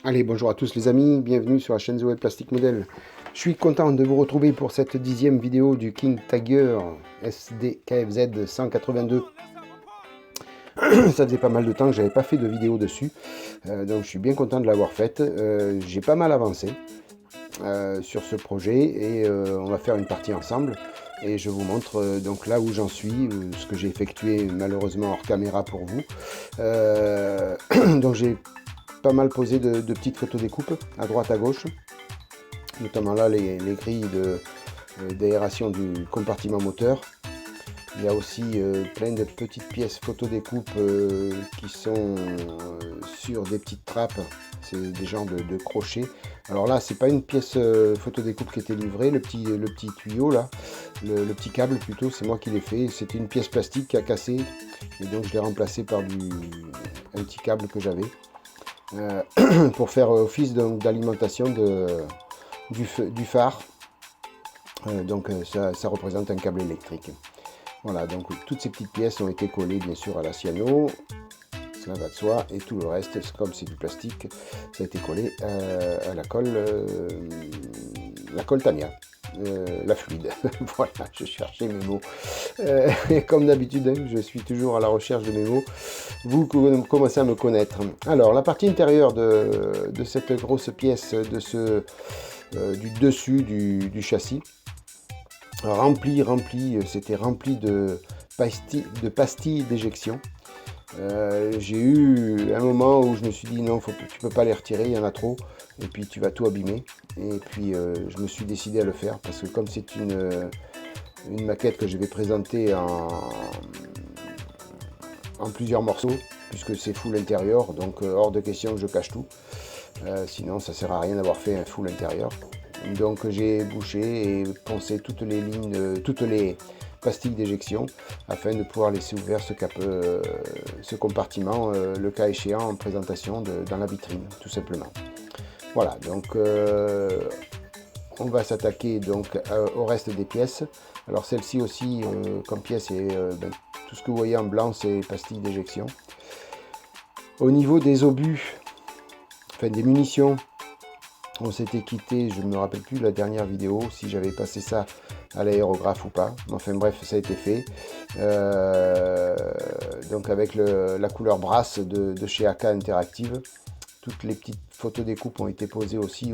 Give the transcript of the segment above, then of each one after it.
Allez, bonjour à tous les amis, bienvenue sur la chaîne The Web Plastic Model. Je suis content de vous retrouver pour cette 10e vidéo du King Tiger SDKFZ 182. Ça faisait pas mal de temps que j'avais pas fait de vidéo dessus, donc je suis bien content de l'avoir faite. J'ai pas mal avancé sur ce projet et on va faire une partie ensemble. Et je vous montre donc là où j'en suis, ce que j'ai effectué malheureusement hors caméra pour vous. Donc j'ai pas mal posé de petites photos découpes à droite à gauche, notamment là les grilles d'aération du compartiment moteur. Il y a aussi plein de petites pièces photo découpe qui sont sur des petites trappes, c'est des genres de crochets. Alors là c'est pas une pièce photo découpe qui était livrée, le petit tuyau là, le petit câble plutôt, c'est moi qui l'ai fait. C'était une pièce plastique qui a cassé et donc je l'ai remplacé par un petit câble que j'avais. Pour faire office d'alimentation du phare. Donc ça représente un câble électrique. Voilà, donc toutes ces petites pièces ont été collées bien sûr à la cyano, cela va de soi, et tout le reste, comme c'est du plastique, ça a été collé à la colle Tamiya. La fluide. Voilà, je cherchais mes mots. Et comme d'habitude, hein, je suis toujours à la recherche de mes mots. Vous commencez à me connaître. Alors, la partie intérieure de cette grosse pièce, du dessus du châssis, rempli, c'était rempli de pastilles d'éjection. J'ai eu un moment où je me suis dit non, tu peux pas les retirer, il y en a trop, et puis tu vas tout abîmer. Et puis je me suis décidé à le faire parce que comme c'est une maquette que je vais présenter en plusieurs morceaux, puisque c'est full intérieur, donc hors de question que je cache tout. Sinon ça sert à rien d'avoir fait un full intérieur. Donc j'ai bouché et poncé toutes les lignes, toutes les pastilles d'éjection afin de pouvoir laisser ouvert ce compartiment, le cas échéant en présentation dans la vitrine, tout simplement. Voilà, donc on va s'attaquer donc au reste des pièces. Alors celle-ci aussi, comme pièce, tout ce que vous voyez en blanc, c'est pastilles d'éjection. Au niveau des obus, enfin des munitions, on s'était quitté, je ne me rappelle plus la dernière vidéo, si j'avais passé ça à l'aérographe ou pas. Enfin bref, ça a été fait. Donc avec la couleur brasse de chez AK Interactive. Toutes les petites photos découpes ont été posées aussi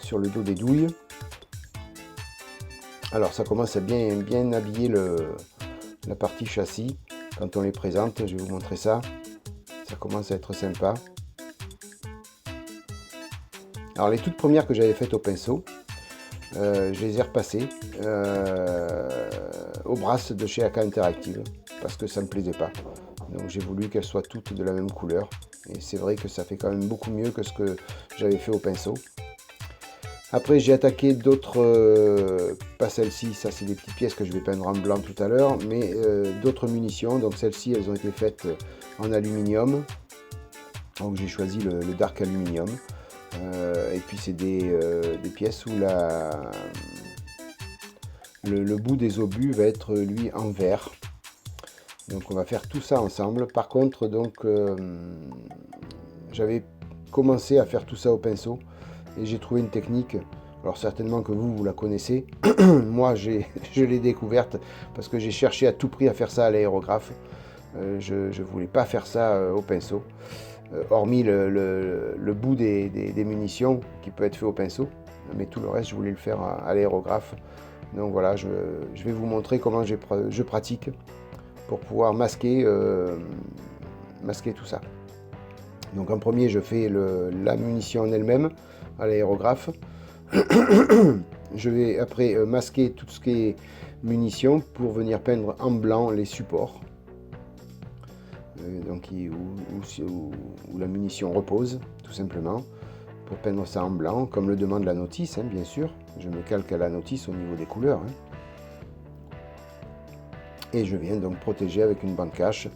sur le dos des douilles. Alors ça commence à bien habiller la partie châssis. Quand on les présente, je vais vous montrer ça. Ça commence à être sympa. Alors les toutes premières que j'avais faites au pinceau, je les ai repassées aux brasses de chez AK Interactive parce que ça ne me plaisait pas. Donc j'ai voulu qu'elles soient toutes de la même couleur. Et c'est vrai que ça fait quand même beaucoup mieux que ce que j'avais fait au pinceau. Après j'ai attaqué d'autres, pas celle-ci, ça c'est des petites pièces que je vais peindre en blanc tout à l'heure, mais d'autres munitions. Donc celles-ci elles ont été faites en aluminium. Donc j'ai choisi le dark aluminium. Et puis c'est des pièces où le bout des obus va être lui en verre. Donc on va faire tout ça ensemble. Par contre donc j'avais commencé à faire tout ça au pinceau et j'ai trouvé une technique. Alors certainement que vous la connaissez. Moi je l'ai découverte parce que j'ai cherché à tout prix à faire ça à l'aérographe. Je ne voulais pas faire ça au pinceau. Hormis le bout des munitions qui peut être fait au pinceau, mais tout le reste je voulais le faire à l'aérographe. Donc voilà, je vais vous montrer comment je pratique pour pouvoir masquer tout ça. Donc en premier je fais la munition en elle-même à l'aérographe. Je vais après masquer tout ce qui est munitions pour venir peindre en blanc les supports. Donc où la munition repose, tout simplement, pour peindre ça en blanc, comme le demande la notice, hein, bien sûr. Je me calque à la notice au niveau des couleurs. Hein. Et je viens donc protéger avec une bande cache.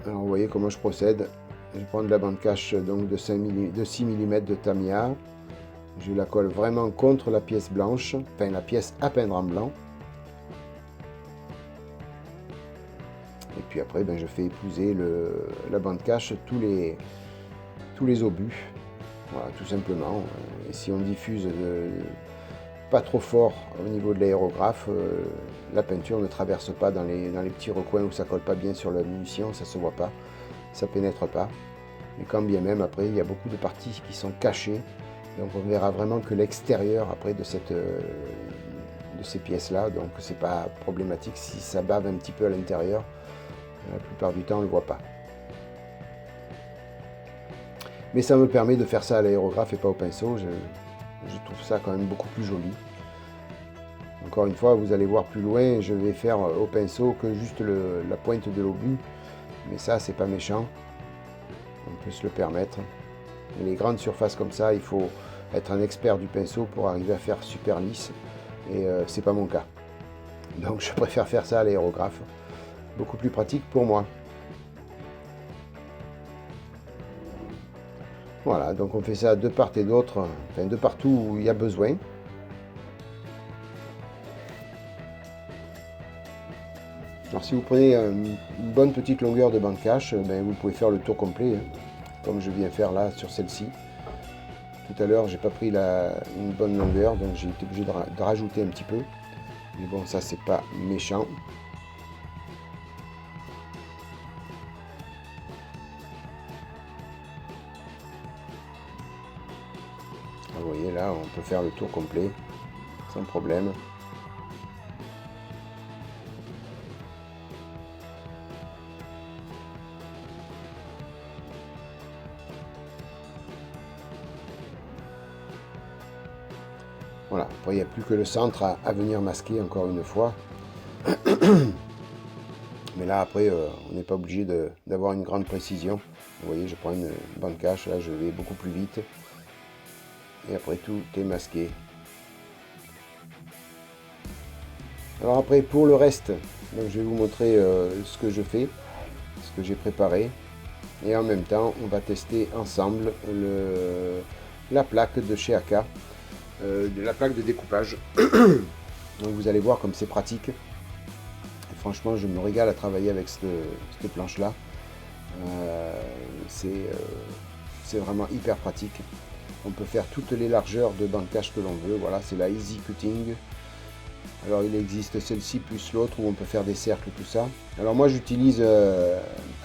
Alors vous voyez comment je procède. Je prends de la bande cache donc de 6 mm de Tamiya. Je la colle vraiment contre la pièce blanche, enfin la pièce à peindre en blanc. Et puis après, ben, je fais épouser la bande cache tous les obus. Voilà, tout simplement. Et si on diffuse pas trop fort au niveau de l'aérographe, la peinture ne traverse pas dans les petits recoins où ça colle pas bien sur la munition, ça se voit pas, ça pénètre pas. Mais quand bien même, après, il y a beaucoup de parties qui sont cachées. Donc on verra vraiment que l'extérieur après de ces pièces-là. Donc c'est pas problématique si ça bave un petit peu à l'intérieur. La plupart du temps, on ne le voit pas. Mais ça me permet de faire ça à l'aérographe et pas au pinceau. Je trouve ça quand même beaucoup plus joli. Encore une fois, vous allez voir plus loin, je vais faire au pinceau que juste la pointe de l'obus. Mais ça, c'est pas méchant. On peut se le permettre. Et les grandes surfaces comme ça, il faut être un expert du pinceau pour arriver à faire super lisse. Et c'est pas mon cas. Donc je préfère faire ça à l'aérographe. Beaucoup plus pratique pour moi. Voilà, donc on fait ça de part et d'autre, enfin de partout où il y a besoin. Alors si vous prenez une bonne petite longueur de bande cache, ben, vous pouvez faire le tour complet, hein, comme je viens faire là sur celle-ci. Tout à l'heure, j'ai pas pris une bonne longueur, donc j'ai été obligé de rajouter un petit peu. Mais bon, ça c'est pas méchant. Vous voyez là, on peut faire le tour complet sans problème. Voilà, après il n'y a plus que le centre à venir masquer encore une fois. Mais là après, on n'est pas obligé d'avoir une grande précision. Vous voyez, je prends une bande cache, là je vais beaucoup plus vite. Et après tout est masqué. Alors après pour le reste, donc je vais vous montrer ce que je fais, ce que j'ai préparé. Et en même temps, on va tester ensemble la plaque de chez AK, la plaque de découpage. Donc vous allez voir comme c'est pratique. Et franchement, je me régale à travailler avec cette planche-là. C'est vraiment hyper pratique. On peut faire toutes les largeurs de bande cache que l'on veut. Voilà, c'est la Easy Cutting. Alors il existe celle-ci plus l'autre où on peut faire des cercles, tout ça. Alors moi j'utilise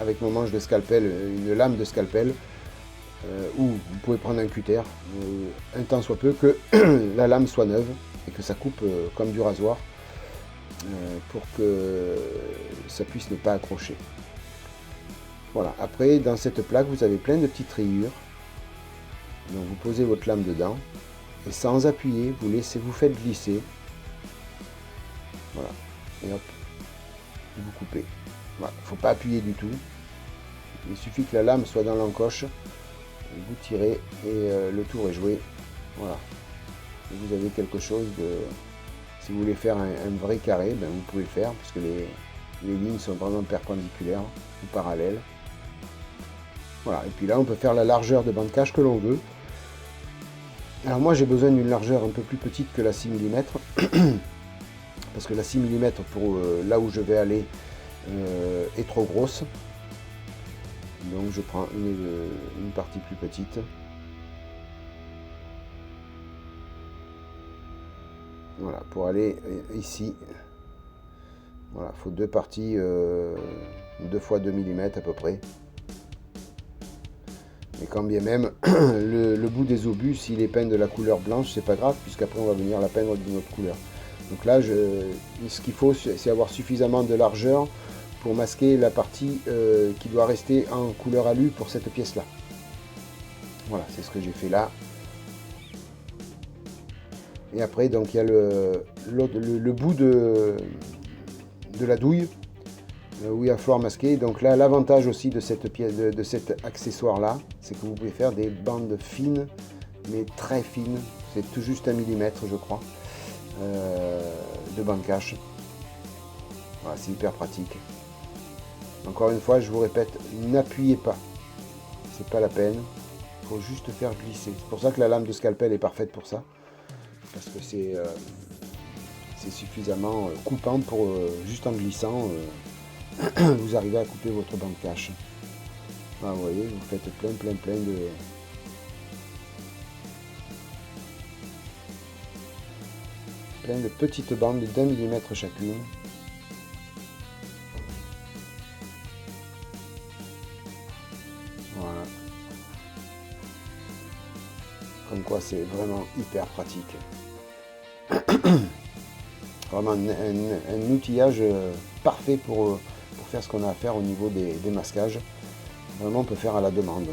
avec mon manche de scalpel une lame de scalpel ou vous pouvez prendre un cutter, un tant soit peu que la lame soit neuve et que ça coupe comme du rasoir pour que ça puisse ne pas accrocher. Voilà, après dans cette plaque vous avez plein de petites rayures. Donc vous posez votre lame dedans et sans appuyer, vous faites glisser. Voilà, et hop, vous coupez. Voilà, il ne faut pas appuyer du tout. Il suffit que la lame soit dans l'encoche, vous tirez et le tour est joué. Voilà, et vous avez quelque chose de... Si vous voulez faire un vrai carré, ben vous pouvez le faire parce que les lignes sont vraiment perpendiculaires ou parallèles. Voilà, et puis là on peut faire la largeur de bande cache que l'on veut. Alors moi j'ai besoin d'une largeur un peu plus petite que la 6 mm. Parce que la 6 mm pour là où je vais aller est trop grosse. Donc je prends une partie plus petite. Voilà, pour aller ici. Voilà, il faut deux parties, 2 fois 2 mm à peu près. Et quand bien même, le bout des obus, s'il est peint de la couleur blanche, c'est pas grave, puisqu'après on va venir la peindre d'une autre couleur. Donc là, ce qu'il faut, c'est avoir suffisamment de largeur pour masquer la partie qui doit rester en couleur alu pour cette pièce-là. Voilà, c'est ce que j'ai fait là. Et après, donc il y a le bout de la douille où il va falloir masquer. Donc là, l'avantage aussi de cette pièce, de cet accessoire-là, c'est que vous pouvez faire des bandes fines, mais très fines. C'est tout juste 1 mm, je crois. De bande cache. Voilà, c'est hyper pratique. Encore une fois, je vous répète, n'appuyez pas. C'est pas la peine. Il faut juste faire glisser. C'est pour ça que la lame de scalpel est parfaite pour ça. Parce que c'est suffisamment coupant pour juste en glissant, vous arrivez à couper votre bande cache. Vous voyez, vous faites plein de petites bandes d'1 millimètre chacune. Voilà. Comme quoi c'est vraiment hyper pratique. Vraiment un outillage parfait pour faire ce qu'on a à faire au niveau des masquages. Vraiment on peut faire à la demande.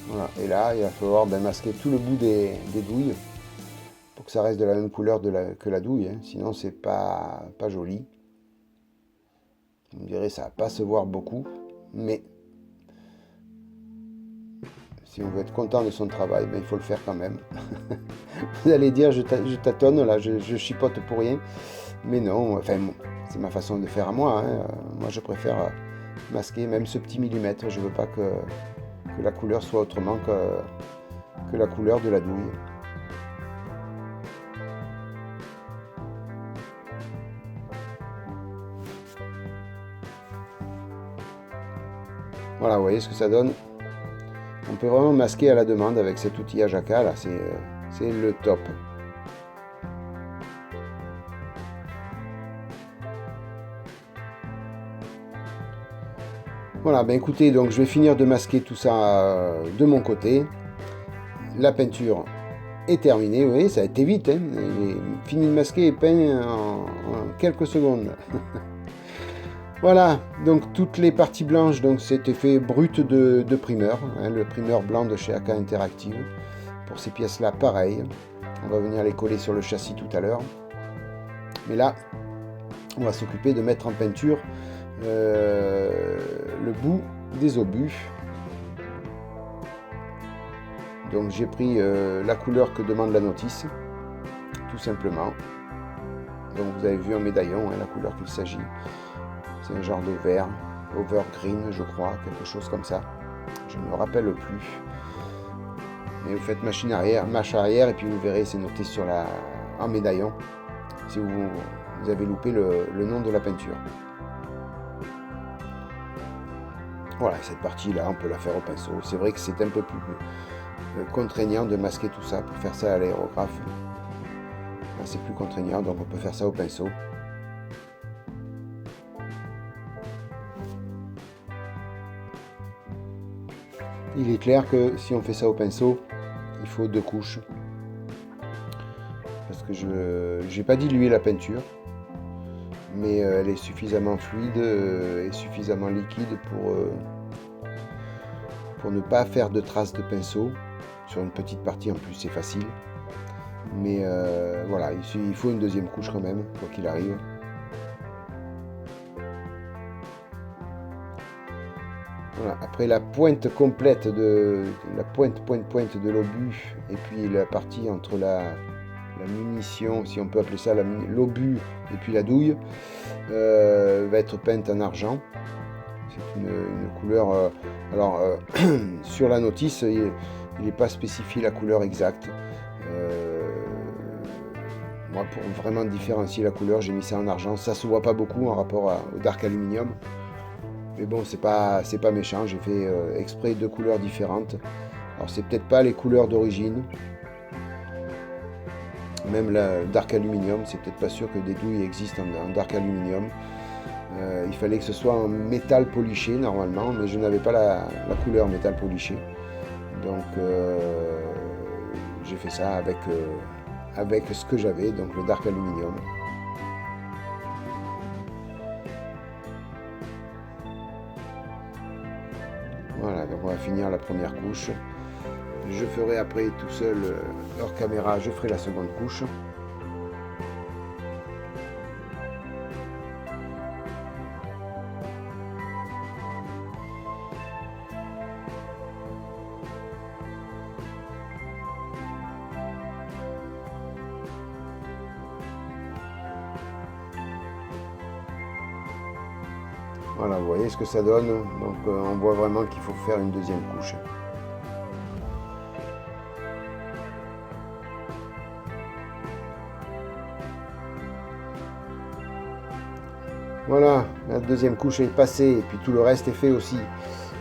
Voilà. Et là il va falloir masquer tout le bout des douilles pour que ça reste de la même couleur que la douille, hein. Sinon c'est pas joli. Vous me direz ça va pas se voir beaucoup, mais si on veut être content de son travail, il faut le faire quand même. Vous allez dire, je tâtonne, là, je chipote pour rien. Mais non, enfin, c'est ma façon de faire à moi, hein. Moi, je préfère masquer même ce petit millimètre. Je ne veux pas que la couleur soit autrement que la couleur de la douille. Voilà, vous voyez ce que ça donne. On peut vraiment masquer à la demande avec cet outillage AK, là, c'est le top. Voilà, écoutez, donc je vais finir de masquer tout ça de mon côté. La peinture est terminée, vous voyez, ça a été vite, hein. Il est fini de masquer et peint en quelques secondes. Voilà, donc toutes les parties blanches, donc cet effet brut de primeur, hein, le primeur blanc de chez AK Interactive. Pour ces pièces-là, pareil. On va venir les coller sur le châssis tout à l'heure. Mais là, on va s'occuper de mettre en peinture le bout des obus. Donc j'ai pris la couleur que demande la notice, tout simplement. Donc vous avez vu un médaillon, hein, la couleur qu'il s'agit. C'est un genre de vert, overgreen je crois, quelque chose comme ça. Je ne me rappelle plus. Mais vous faites machine arrière, et puis vous verrez, c'est noté en médaillon, si vous avez loupé le nom de la peinture. Voilà, cette partie-là, on peut la faire au pinceau. C'est vrai que c'est un peu plus contraignant de masquer tout ça pour faire ça à l'aérographe. Là, c'est plus contraignant, donc on peut faire ça au pinceau. Il est clair que si on fait ça au pinceau, il faut 2 couches. Parce que je n'ai pas dilué la peinture, mais elle est suffisamment fluide et suffisamment liquide pour ne pas faire de traces de pinceau. Sur une petite partie en plus c'est facile. Mais voilà, il faut une 2e couche quand même, quoi qu'il arrive. Voilà. Après la pointe complète de la pointe de l'obus et puis la partie entre la munition, si on peut appeler ça l'obus et puis la douille, va être peinte en argent. C'est une couleur. Sur la notice, il n'est pas spécifié la couleur exacte. Moi, pour vraiment différencier la couleur, j'ai mis ça en argent. Ça se voit pas beaucoup en rapport au dark aluminium. Mais bon, c'est pas méchant, j'ai fait exprès 2 couleurs différentes. Alors c'est peut-être pas les couleurs d'origine. Même la dark aluminium, c'est peut-être pas sûr que des douilles existent en dark aluminium. Il fallait que ce soit en métal poliché normalement, mais je n'avais pas la couleur métal poliché. Donc j'ai fait ça avec ce que j'avais, donc le dark aluminium. Voilà, donc on va finir la première couche. Je ferai après tout seul, hors caméra, je ferai la seconde couche. Voilà, vous voyez ce que ça donne. Donc on voit vraiment qu'il faut faire une 2e couche. Voilà, la deuxième couche est passée et puis tout le reste est fait aussi.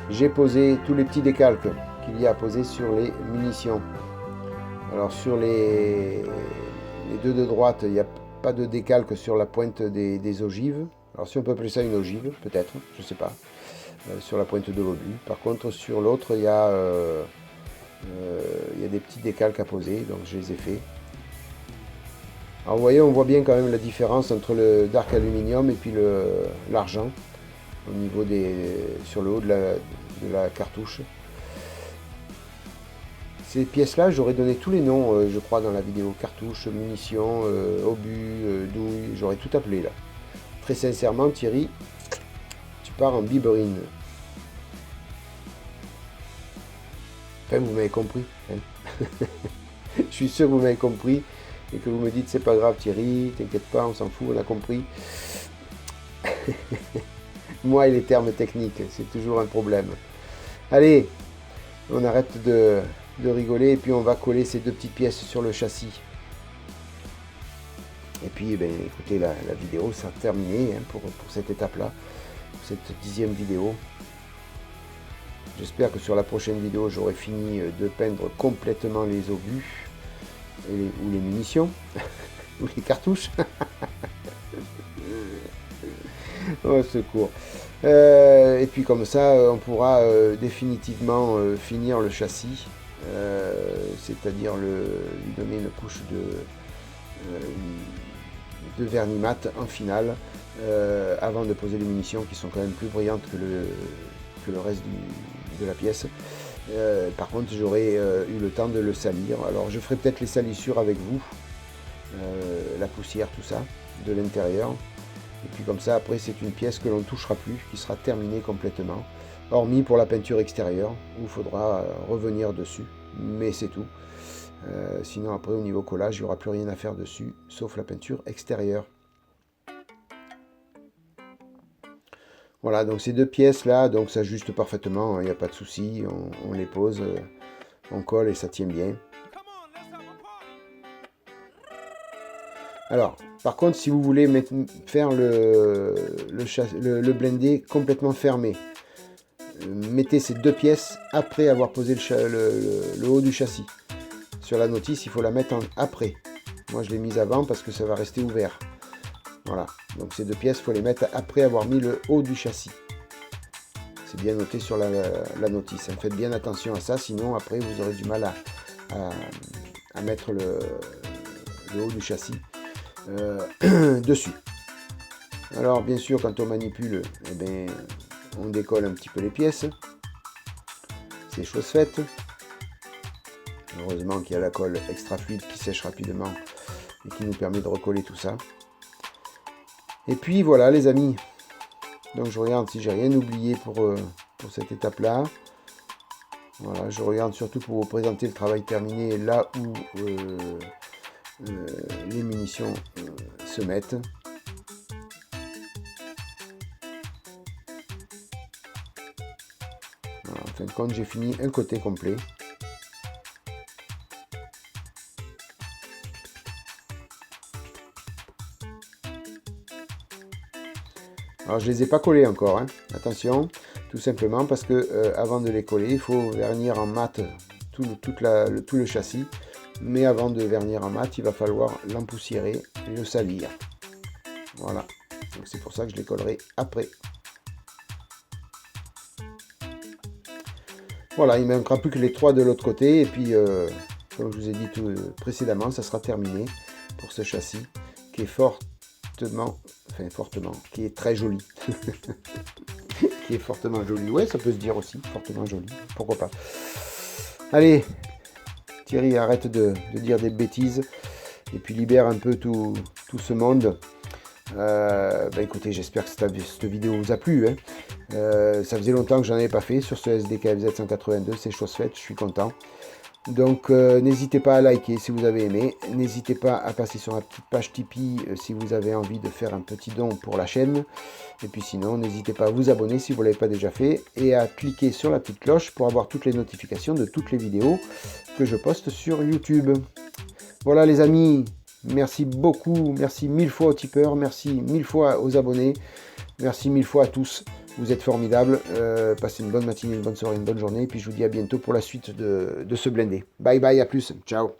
J'ai posé tous les petits décalques qu'il y a à poser sur les munitions. Alors sur les deux de droite, il n'y a pas de décalque sur la pointe des ogives. Alors si on peut appeler ça une ogive, peut-être, je ne sais pas, sur la pointe de l'obus. Par contre sur l'autre, il y a des petits décalques à poser, donc je les ai faits. Alors vous voyez, on voit bien quand même la différence entre le dark aluminium et puis l'argent au niveau sur le haut de la cartouche. Ces pièces-là, j'aurais donné tous les noms, je crois, dans la vidéo. Cartouche, munitions, obus, douille, j'aurais tout appelé là. Très sincèrement, Thierry, tu pars en biberine. Enfin, vous m'avez compris. Hein. Je suis sûr que vous m'avez compris et que vous me dites c'est pas grave Thierry, t'inquiète pas, on s'en fout, on a compris. Moi et les termes techniques, c'est toujours un problème. Allez, on arrête de rigoler et puis on va coller ces deux petites pièces sur le châssis. Et puis, ben, écoutez, la vidéo sera terminée hein, pour cette étape-là, pour cette 10e vidéo. J'espère que sur la prochaine vidéo, j'aurai fini de peindre complètement les obus ou les munitions ou les cartouches. Oh, secours. Et puis comme ça, on pourra définitivement finir le châssis, c'est-à-dire lui donner une couche de vernis mat en finale, avant de poser les munitions qui sont quand même plus brillantes que le reste de la pièce. Par contre, j'aurais eu le temps de le salir. Alors, je ferai peut-être les salissures avec vous, la poussière, tout ça, de l'intérieur. Et puis comme ça, après, c'est une pièce que l'on ne touchera plus, qui sera terminée complètement. Hormis pour la peinture extérieure, où il faudra revenir dessus. Mais c'est tout. Sinon, après, au niveau collage, il n'y aura plus rien à faire dessus, sauf la peinture extérieure. Voilà, donc ces deux pièces-là, donc ça ajuste parfaitement, il n'y a pas de souci. On les pose, on colle et ça tient bien. Alors, par contre, si vous voulez faire le blindé complètement fermé, mettez ces deux pièces après avoir posé le haut du châssis. Sur la notice, il faut la mettre après. Moi, je l'ai mise avant parce que ça va rester ouvert. Voilà, donc ces deux pièces, il faut les mettre après avoir mis le haut du châssis. C'est bien noté sur la notice. Faites bien attention à ça, sinon après vous aurez du mal à mettre le haut du châssis dessus. Alors bien sûr, quand on manipule, eh bien, on décolle un petit peu les pièces. C'est chose faite. Heureusement qu'il y a la colle extra fluide qui sèche rapidement et qui nous permet de recoller tout ça. Et puis voilà les amis. Donc je regarde si j'ai rien oublié pour cette étape-là. Voilà, je regarde surtout pour vous présenter le travail terminé là où les munitions se mettent. Voilà, en fin de compte, j'ai fini un côté complet. Alors je les ai pas collés encore, hein. Attention, tout simplement parce que avant de les coller, il faut vernir en mat tout le châssis. Mais avant de vernir en mat, il va falloir l'empoussiérer et le salir. Voilà, donc c'est pour ça que je les collerai après. Voilà, il ne manquera plus que les trois de l'autre côté et puis comme je vous ai dit précédemment, ça sera terminé pour ce châssis qui est fortement, qui est très joli. Qui est fortement joli. Ouais, ça peut se dire aussi, fortement joli. Pourquoi pas. Allez, Thierry, arrête de dire des bêtises et puis libère un peu tout ce monde. Écoutez, j'espère que cette vidéo vous a plu. Hein. Ça faisait longtemps que j'en avais pas fait sur ce SDKFZ 182, c'est chose faite, je suis content. Donc n'hésitez pas à liker si vous avez aimé, n'hésitez pas à passer sur la petite page Tipeee si vous avez envie de faire un petit don pour la chaîne. Et puis sinon, n'hésitez pas à vous abonner si vous ne l'avez pas déjà fait et à cliquer sur la petite cloche pour avoir toutes les notifications de toutes les vidéos que je poste sur YouTube. Voilà les amis, merci beaucoup, merci 1000 fois aux tipeurs, merci 1000 fois aux abonnés. Merci mille fois à tous. Vous êtes formidables. Passez une bonne matinée, une bonne soirée, une bonne journée. Et puis je vous dis à bientôt pour la suite de ce blindé. Bye bye, à plus. Ciao.